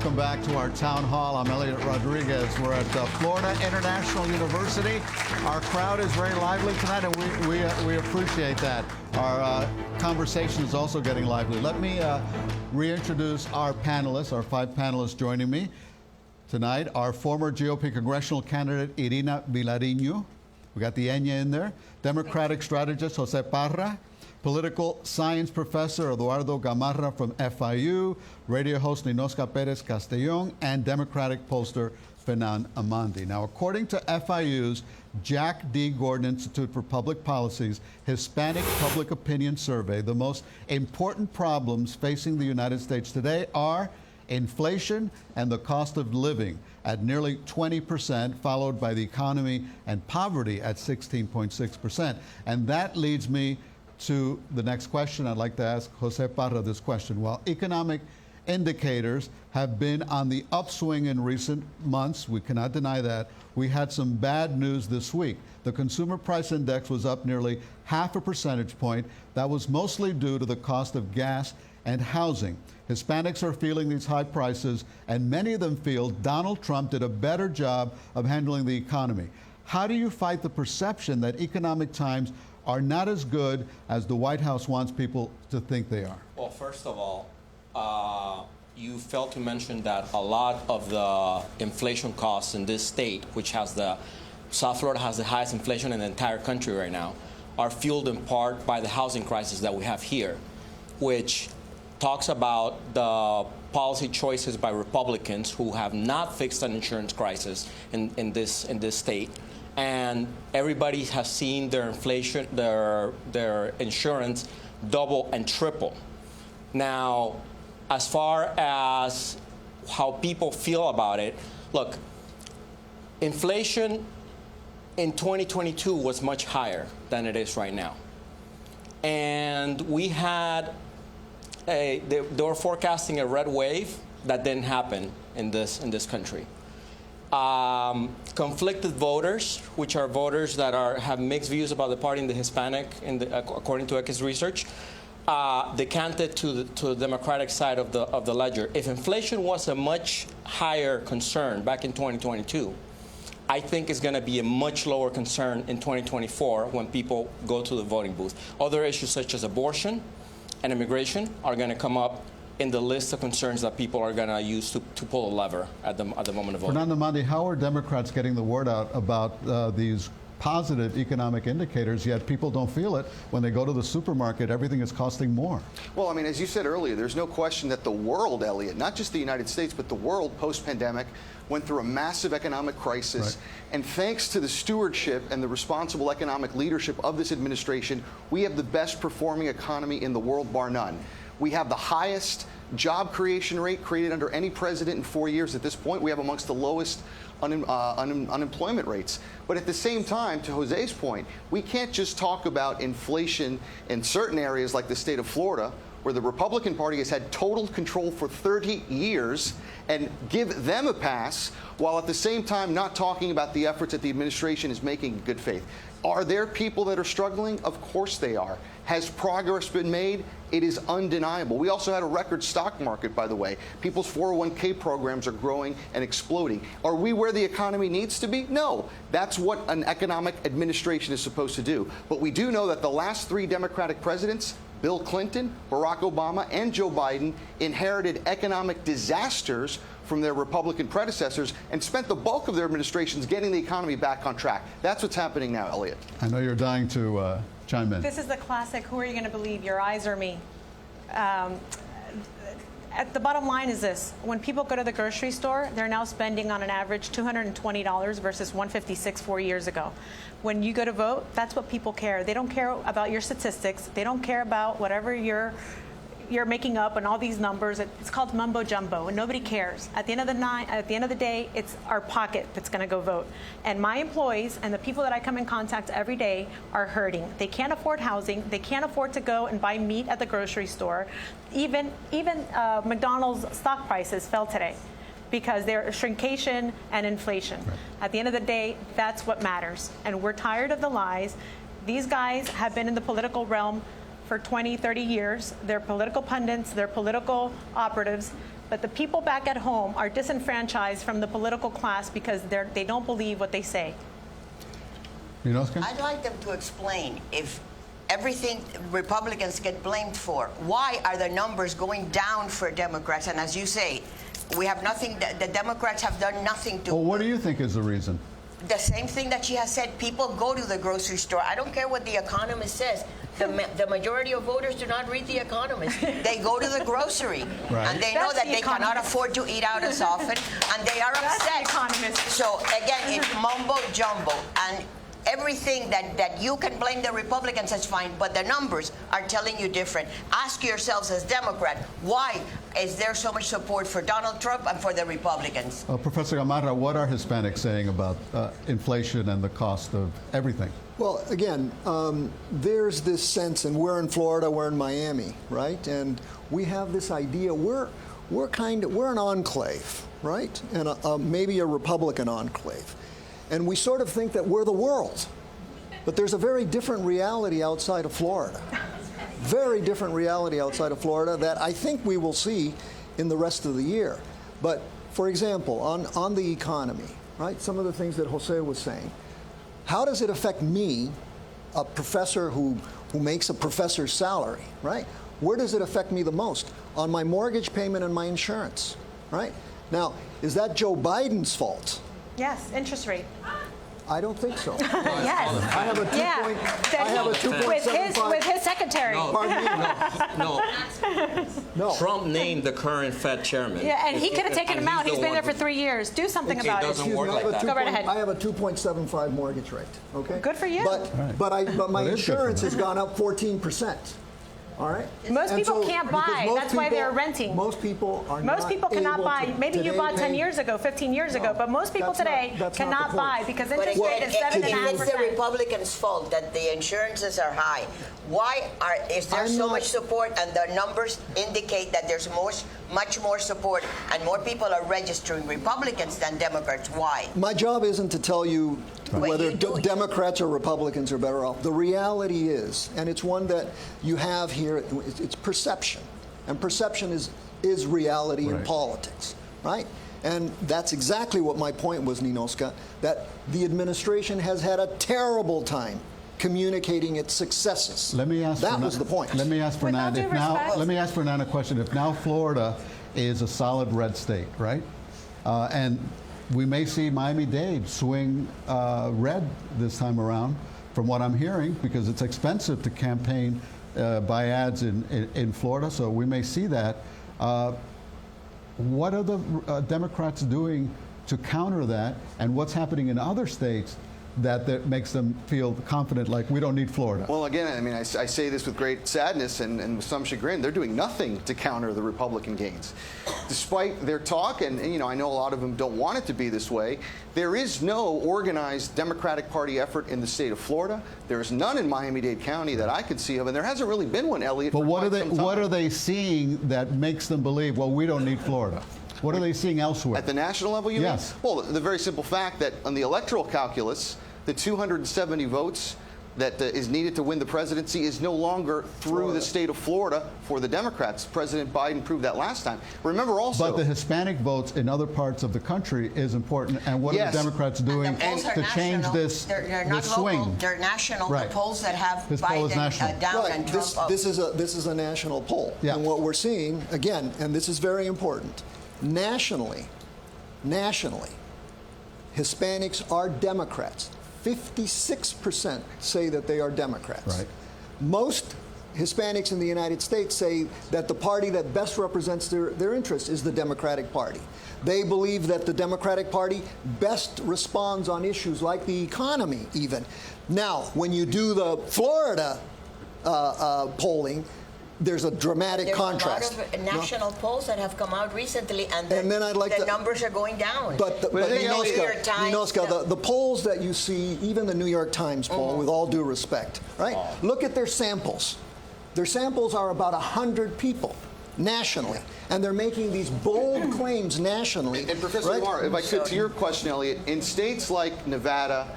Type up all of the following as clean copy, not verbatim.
welcome back to our town hall. I'm Eliott Rodriguez. We're at Florida International University. Our crowd is very lively tonight, and we appreciate that. Our conversation is also getting lively. Let me reintroduce our panelists, our 5 panelists joining me tonight. Our former GOP congressional candidate, Irina Vilariño. We got the Enya in there. Democratic strategist, Jose Parra. Political science professor Eduardo Gamarra from FIU, radio host Ninosca Perez Castellón, and Democratic pollster Fernand Amandi. Now, according to FIU's Jack D. Gordon Institute for Public Policy's Hispanic Public Opinion Survey, the most important problems facing the United States today are inflation and the cost of living at nearly 20%, followed by the economy and poverty at 16.6%. And that leads me to the next question. I'd like to ask Jose Parra this question. While economic indicators have been on the upswing in recent months, we cannot deny that, we had some bad news this week. The Consumer Price Index was up nearly 0.5 percentage point. That was mostly due to the cost of gas and housing. Hispanics are feeling these high prices, and many of them feel Donald Trump did a better job of handling the economy. How do you fight the perception that economic times are not as good as the White House wants people to think they are? Well, first of all, you failed to mention that a lot of the inflation costs in this state, which has South Florida has the highest inflation in the entire country right now, are fueled in part by the housing crisis that we have here, which talks about the policy choices by Republicans who have not fixed an insurance crisis in this state. And everybody has seen their inflation, their insurance double and triple. Now, as far as how people feel about it, look, inflation in 2022 was much higher than it is right now. And we had they were forecasting a red wave that didn't happen in this country. Conflicted voters, which are voters that have mixed views about the party in the Hispanic, according to Eckes research, decanted to the Democratic side of the ledger. If inflation was a much higher concern back in 2022, I think it's going to be a much lower concern in 2024 when people go to the voting booth. Other issues such as abortion and immigration are going to come up in the list of concerns that people are going to use to pull a lever at the moment of voting. Fernando Amandi, how are Democrats getting the word out about these positive economic indicators, yet people don't feel it when they go to the supermarket? Everything is costing more. Well, I mean, as you said earlier, there's no question that the world, Eliott, not just the United States, but the world post-pandemic went through a massive economic crisis. Right. And thanks to the stewardship and the responsible economic leadership of this administration, we have the best performing economy in the world, bar none. We have the highest job creation rate created under any president in 4 years at this point. We have amongst the lowest unemployment rates. But at the same time, to Jose's point, we can't just talk about inflation in certain areas like the state of Florida, where the Republican Party has had total control for 30 years, and give them a pass, while at the same time not talking about the efforts that the administration is making in good faith. Are there people that are struggling? Of course they are. Has progress been made? It is undeniable. We also had a record stock market, by the way. People's 401k programs are growing and exploding. Are we where the economy needs to be? No. That's what an economic administration is supposed to do. But we do know that the last 3 Democratic presidents, Bill Clinton, Barack Obama, and Joe Biden, inherited economic disasters from their Republican predecessors and spent the bulk of their administrations getting the economy back on track. That's what's happening now, Eliott. I know you're dying to chime in. This is the classic, who are you going to believe, your eyes or me? At the bottom line is this: when people go to the grocery store, they're now spending on an average $220 versus $156 4 years ago. When you go to vote, that's what people care. They don't care about your statistics. They don't care about whatever you're making up and all these numbers. It's called mumbo jumbo, and nobody cares. At the end of the night, at the end of the day, it's our pocket that's going to go vote. And my employees and the people that I come in contact every day are hurting. They can't afford housing. They can't afford to go and buy meat at the grocery store. Even McDonald's stock prices fell today because they're shrinkation and inflation. Right. At the end of the day, that's what matters. And we're tired of the lies. These guys have been in the political realm for 20, 30 years. They're political pundits, they're political operatives. But the people back at home are disenfranchised from the political class because they don't believe what they say. I'd like them to explain if everything Republicans get blamed for, why are the numbers going down for Democrats? And as you say, we have nothing, the Democrats have done nothing to... Well, what do you think is the reason? The same thing that she has said, people go to the grocery store. I don't care what The Economist says. The majority of voters do not read The Economist. They go to the grocery, and they know that they cannot afford to eat out as often, and they are upset. So again, it's mumbo jumbo, and everything that you can blame the Republicans, that's fine, but the numbers are telling you different. Ask yourselves as Democrat, why is there so much support for Donald Trump and for the Republicans? Professor Gamarra, what are Hispanics saying about inflation and the cost of everything? Well, again, there's this sense, and we're in Florida, we're in Miami, right? And we have this idea, we're an enclave, right? And maybe a Republican enclave. And we sort of think that we're the world. But there's a very different reality outside of Florida. Very different reality outside of Florida that I think we will see in the rest of the year. But, for example, on the economy, right, some of the things that Jose was saying, how does it affect me, a professor who makes a professor's salary, right? Where does it affect me the most? On my mortgage payment and my insurance, right? Now, is that Joe Biden's fault? Yes, interest rate. I don't think so. Yes. I have a 2.75. With his secretary. No, Pardon me? no. Trump named the current Fed chairman. Yeah, and he could have taken him out. He's been there for 3 years. Do something about it. doesn't work like that. Go right ahead. I have a 2.75 mortgage rate. Okay. Good for you. But my insurance has gone up 14%. All right. Most people can't buy. That's why they're renting. Most people are Most people cannot buy. Maybe you bought 10 years ago, 15 years ago, but most people today cannot buy because interest rate is 7.5%. It's the Republicans' fault that the insurances are high. Why is there so much support, and the numbers indicate that there's much more support and more people are registering Republicans than Democrats? Why? My job isn't to tell you whether Democrats or Republicans are better off. The reality is, and it's one that you have here, it's perception. And perception is reality in politics, right? And that's exactly what my point was, Ninoska, that the administration has had a terrible time communicating its successes. That was the point. Let me ask Fernanda a question. If now Florida is a solid red state, right? And we may see Miami-Dade swing red this time around, from what I'm hearing, because it's expensive to campaign by ads in Florida, so we may see that. What are the Democrats doing to counter that, and what's happening in other states that makes them feel confident, like we don't need Florida? Well, again, I mean, I say this with great sadness and with some chagrin. They're doing nothing to counter the Republican gains. Despite their talk, and you know, I know a lot of them don't want it to be this way, there is no organized Democratic Party effort in the state of Florida. There is none in Miami-Dade County that I could see of, and there hasn't really been one, Eliott. But what are they seeing that makes them believe, well, we don't need Florida? What are they seeing elsewhere? At the national level, you mean? Well, the very simple fact that on the electoral calculus, the 270 votes that is needed to win the presidency is no longer through the state of Florida for the Democrats. President Biden proved that last time. Remember also... But the Hispanic votes in other parts of the country is important, and what are the Democrats doing to change this swing? Local, they're national. Right. The polls that have This poll is national. Down and Trump up. This is a national poll. Yeah. And what we're seeing, again, and this is very important, nationally, Hispanics are Democrats. 56% say that they are Democrats. Right. Most Hispanics in the United States say that the party that best represents their interests is the Democratic Party. They believe that the Democratic Party best responds on issues like the economy, even. Now, when you do the Florida polling, there's a dramatic contrast. There's a lot of national polls that have come out recently, and the numbers are going down. But Ninoska, the polls that you see, even the New York Times poll, with all due respect, right? Look at their samples. Their samples are about 100 people nationally, and they're making these bold claims nationally. And Professor Lamar, if I could, to your question, Eliott, in states like Nevada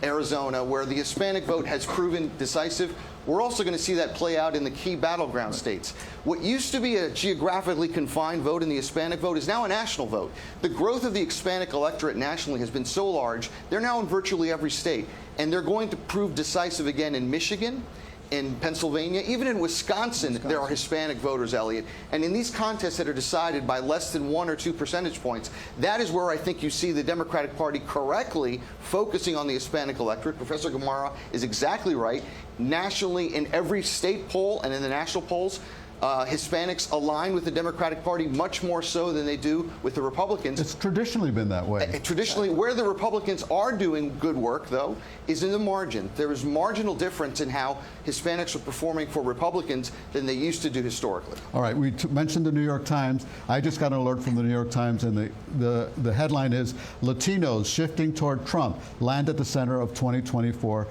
Arizona, where the Hispanic vote has proven decisive. We're also going to see that play out in the key battleground states. What used to be a geographically confined vote in the Hispanic vote is now a national vote. The growth of the Hispanic electorate nationally has been so large, they're now in virtually every state. And they're going to prove decisive again in Michigan, in Pennsylvania, even in Wisconsin, there are Hispanic voters, Eliott. And in these contests that are decided by less than 1 or 2 percentage points, that is where I think you see the Democratic Party correctly focusing on the Hispanic electorate. Professor Gamarra is exactly right. Nationally, in every state poll and in the national polls, Hispanics align with the Democratic Party much more so than they do with the Republicans. It's traditionally been that way. Traditionally, where the Republicans are doing good work, though, is in the margin. There is marginal difference in how Hispanics are performing for Republicans than they used to do historically. All right, we mentioned the New York Times. I just got an alert from the New York Times, and the headline is Latinos shifting toward Trump land at the center of 2024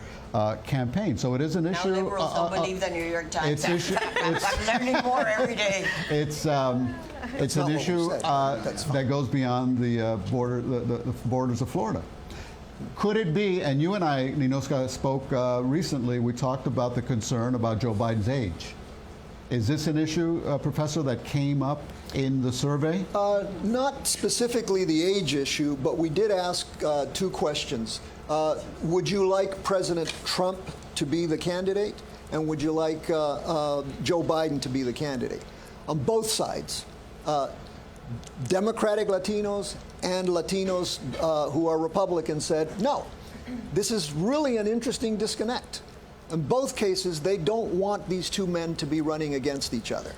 campaign. So it is an issue. Now liberals don't believe the New York Times. I'm learning more every day. It's an issue that goes beyond the borders of Florida. Could it be, and you and I, Ninoska, spoke recently, we talked about the concern about Joe Biden's age. Is this an issue, Professor, that came up in the survey? Not specifically the age issue, but we did ask 2 questions. Would you like President Trump to be the candidate? And would you like Joe Biden to be the candidate? On both sides, Democratic Latinos and Latinos who are Republicans said, no, this is really an interesting disconnect. In both cases, they don't want these 2 men to be running against each other.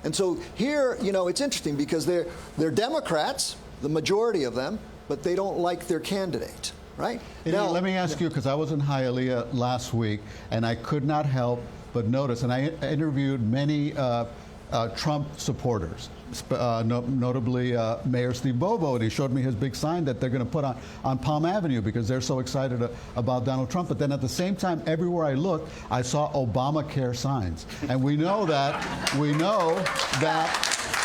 And so here, it's interesting because they're Democrats, the majority of them, but they don't like their candidate. Right? Now, let me ask you, because I was in Hialeah last week, and I could not help but notice, and I interviewed many Trump supporters, notably Mayor Steve Bovo, and he showed me his big sign that they're going to put on Palm Avenue because they're so excited about Donald Trump. But then at the same time, everywhere I looked, I saw Obamacare signs. And we know that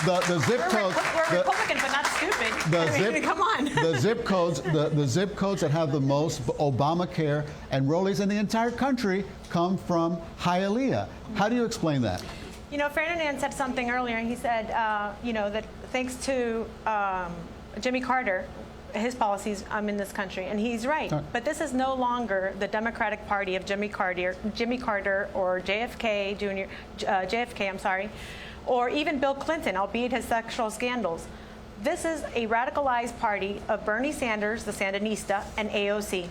the zip codes. We're Republican, but not stupid. Come on. The zip codes that have the most Obamacare enrollees in the entire country come from Hialeah. How do you explain that? Ferdinand said something earlier, and he said, that thanks to Jimmy Carter, his policies, I'm in this country, and he's right. But this is no longer the Democratic Party of Jimmy Carter, or JFK Jr. JFK, or even Bill Clinton, albeit his sexual scandals. This is a radicalized party of Bernie Sanders, the Sandinista, and AOC.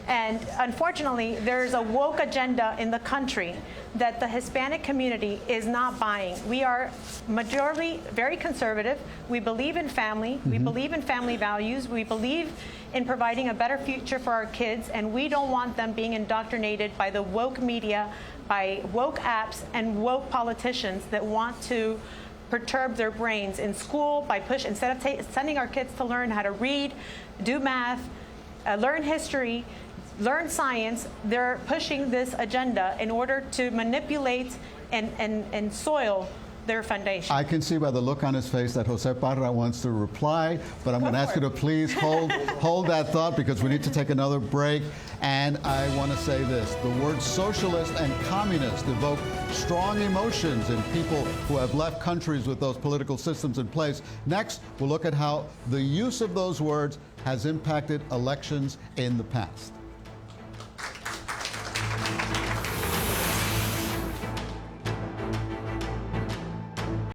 And unfortunately, there's a woke agenda in the country that the Hispanic community is not buying. We are majority very conservative. We believe in family. We believe in family values. We believe in providing a better future for our kids, and we don't want them being indoctrinated by the woke media, by woke apps, and woke politicians that want to perturb their brains in school by instead of sending our kids to learn how to read, do math, learn history, learn science. They're pushing this agenda in order to manipulate and soil their foundation. I can see by the look on his face that Jose Parra wants to reply, but I'm going to ask you to please hold that thought because we need to take another break. And I want to say this. The words socialist and communist evoke strong emotions in people who have left countries with those political systems in place. Next, we'll look at how the use of those words has impacted elections in the past.